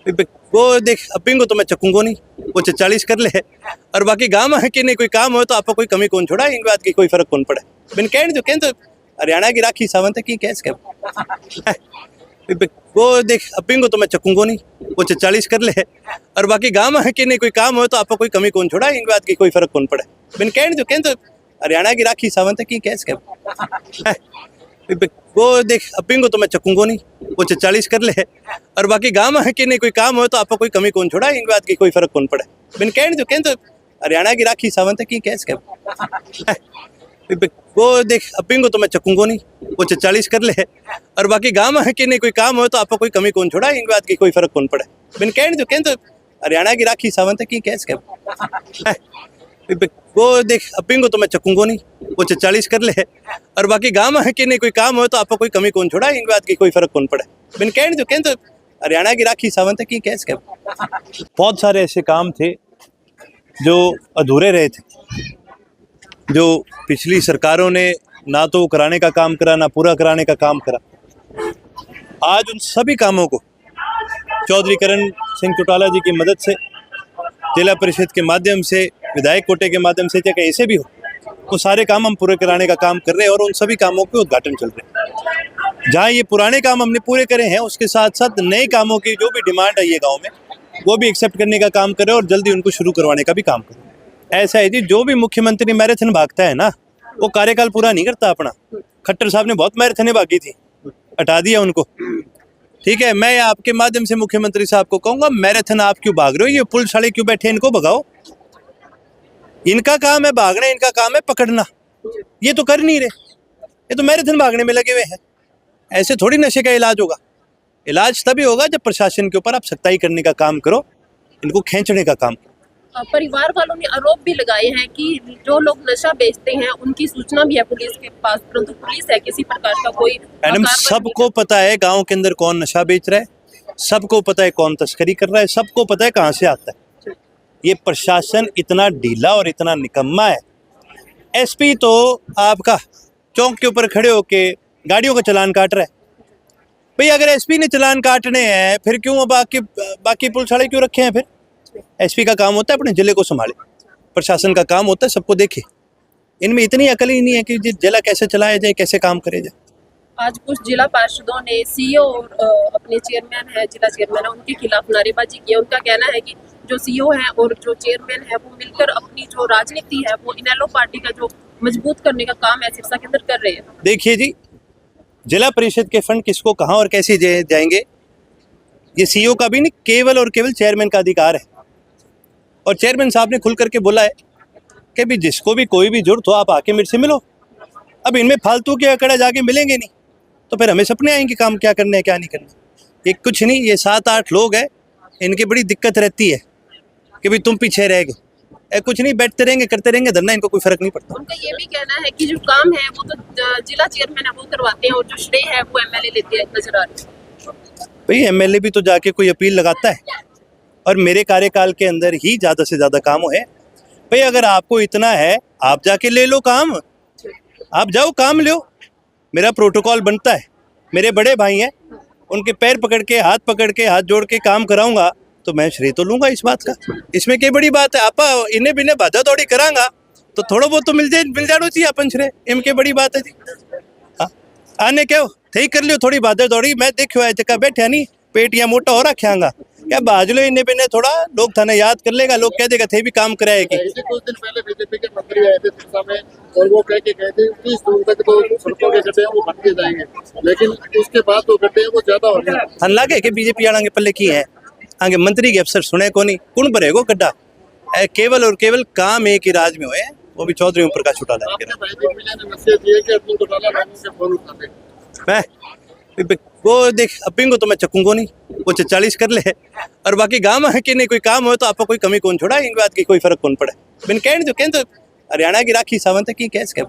वो देख अपिंग को तो मैं चकूंगा नहीं, वो 40 कर ले और बाकी गांव है कि नहीं कोई काम हो तो आपको कोई कमी कौन छोड़ा, इन बात की कोई फर्क कौन पड़े। बिन कह तो हरियाणा की राखी सावंत है की कैस क्या वो देख अपिंग को तो मैं चकूंगा नहीं, वो 40 कर ले और बाकी गांव है कि नहीं कोई काम हो तो आपको कोई कमी कौन छोड़ा, इन बात की कोई फर्क कौन पड़े। बिन कह तो हरियाणा की राखी सावंत है की कैस क्या वो देख अपिंग को तो मैं चकूंगा नहीं, वो 40 कर ले और बाकी गांव है कि नहीं कोई काम हो तो आपको कोई कमी कौन छोड़ा, इन बात की कोई फर्क कौन पड़े। बिन कह तो हरियाणा की राखी सावंत है की कैस क्या वो देख अपिंग को तो मैं चकूंगा नहीं, वो 40 कर ले और बाकी गांव है कि नहीं कोई काम हो तो आपको कोई कमी कौन छोड़ा, इन बात की कोई फर्क कौन पड़े। बिन कह तो हरियाणा की राखी सावंत है की कैस क्या वो देख अपिंग को तो मैं चकूंगा नहीं, वो 40 कर ले और बाकी गांव है कि नहीं कोई काम हो तो आपको कोई कमी कौन छोड़ा, इन बात की कोई फर्क कौन पड़े। बिन कह तो हरियाणा की राखी सावंत है की कैस क्या। बहुत सारे ऐसे काम थे जो अधूरे रहे थे, जो पिछली सरकारों ने ना तो कराने का काम करा ना पूरा कराने का काम करा। आज उन सभी कामों को चौधरी करण सिंह चौटाला जी की मदद से, जिला परिषद के माध्यम से, विधायक कोटे के माध्यम से, चाहे कहीं से भी हो, वो सारे काम हम पूरे कराने का काम कर रहे हैं और उन सभी कामों के उद्घाटन चल रहे हैं। जहाँ ये पुराने काम हमने पूरे करे हैं उसके साथ साथ नए कामों की जो भी डिमांड है ये गाँव में, वो भी एक्सेप्ट करने का काम करें और जल्दी उनको शुरू करवाने का भी काम करें। ऐसा है जी, जो भी मुख्यमंत्री मैराथन भागता है ना, वो कार्यकाल पूरा नहीं करता अपना। खट्टर साहब ने बहुत मैराथनें भागी थी, हटा दिया उनको। ठीक है, मैं आपके माध्यम से मुख्यमंत्री साहब को कहूंगा, मैराथन आप क्यों भाग रहे हो, ये पुलिस वाले क्यों बैठे, इनको भगाओ। इनका काम है भागना, इनका काम है पकड़ना, ये तो कर नहीं रहे, ये तो मैराथन भागने में लगे हुए हैं। ऐसे थोड़ी नशे का इलाज होगा। इलाज तभी होगा जब प्रशासन के ऊपर आप सख्ताई करने का काम करो, इनको खींचने का काम। परिवार वालों ने आरोप भी लगाए हैं कि जो लोग नशा बेचते हैं उनकी सूचना भी है पुलिस के पास, परंतु पुलिस है किसी प्रकार का कोई। मैडम, सबको पता है गांव के अंदर कौन नशा बेच रहा है, सबको पता है कौन तस्करी कर रहा है, सबको पता है कहां से आता है। ये प्रशासन इतना ढीला और इतना निकम्मा है। एसपी तो आपका चौक के ऊपर खड़े होके गाड़ियों का चालान काट रहा है। भाई अगर एसपी ने चालान काटने हैं फिर क्यों बाकी पुलिस वाले क्यों रखे हैं। फिर एसपी का काम होता है अपने जिले को संभाले, प्रशासन का काम होता है सबको देखे। इनमें इतनी अकल ही नहीं है कि जिला कैसे चलाया जाए, कैसे काम करे जाए। आज कुछ जिला पार्षदों ने सीईओ और अपने चेयरमैन है, जिला चेयरमैन है, उनके खिलाफ नारेबाजी की है। उनका कहना है कि जो सीईओ है और जो चेयरमैन है वो मिलकर अपनी जो राजनीति है वो इनेलो पार्टी का जो मजबूत करने का काम है सिरसा के अंदर कर रहे हैं। देखिए जी, जिला परिषद के फंड किसको कहाँ और कैसे जाएंगे, ये सीईओ का भी नहीं, केवल और केवल चेयरमैन का अधिकार है। और चेयरमैन साहब ने खुल करके बोला है कि भी जिसको भी कोई भी जरूरत हो आप आके मेरे से मिलो। अब इनमें फालतू के अकड़ा जाके मिलेंगे नहीं तो फिर हमें सपने आएंगे काम क्या करने हैं क्या नहीं करना। ये कुछ नहीं, ये 7-8 लोग हैं, इनकी बड़ी दिक्कत रहती है कि भाई तुम पीछे रह गए। कुछ नहीं, बैठते रहेंगे करते रहेंगे धरना, इनको कोई फर्क नहीं पड़ता। उनका ये भी कहना है कि जो काम है वो तो जिला चेयरमैन है वो करवाते हैं और जो श्रेय है वो एमएलए लेते हैं, नजर आ रही है। भाई एमएलए भी तो जाके कोई अपील लगाता है और मेरे कार्यकाल के अंदर ही ज़्यादा से ज़्यादा काम है। भाई अगर आपको इतना है आप जाके ले लो काम, आप जाओ काम लो। मेरा प्रोटोकॉल बनता है, मेरे बड़े भाई हैं, उनके पैर पकड़ के हाथ पकड़ के हाथ जोड़ के काम कराऊंगा तो मैं श्रेय तो लूंगा इस बात का। इसमें क्या बड़ी बात है, आप इन्हें बिने भाजा दौड़ी करांगा तो थोड़ा बहुत तो मिल जाना चाहिए अपन श्रेय, इनमें क्या बड़ी बात है जी। हाँ, आने क्या थे कर लियो थोड़ी भाजा दौड़ी, मैं देखो है जगह बैठा नहीं पेट या मोटा हो रखांगा क्या बाजलो इन्हें बिने थोड़ा लोग थाने याद कर लेगा, लोग कह देगा थे भी काम कराएगी। कुछ दिन पहले बीजेपी के मंत्री आए थे सिरसा में और वो कह के गए थे 30 जून तक तो सड़कों के गड्ढे वो भर के जाएंगे, लेकिन उसके बाद तो गड्ढे वो ज्यादा हो गए। हन लागे कि बीजेपी आगे पल्ले की है, आगे मंत्री के अफसर सुने को नहीं कौन भरेगो गड्ढा। केवल और केवल काम एक ही राज में हुए, वो भी चौधरी ओम प्रकाश चौटाला के। वो देख अपिंग को तो मैं चकूंगा नहीं, वो 40 कर ले और बाकी गांव है कि नहीं कोई काम हो तो आपको कोई कमी कौन छोड़ा, इन बात की कोई फर्क कौन पड़े। बिन कह तो हरियाणा की राखी सावंत है की कैस क्या।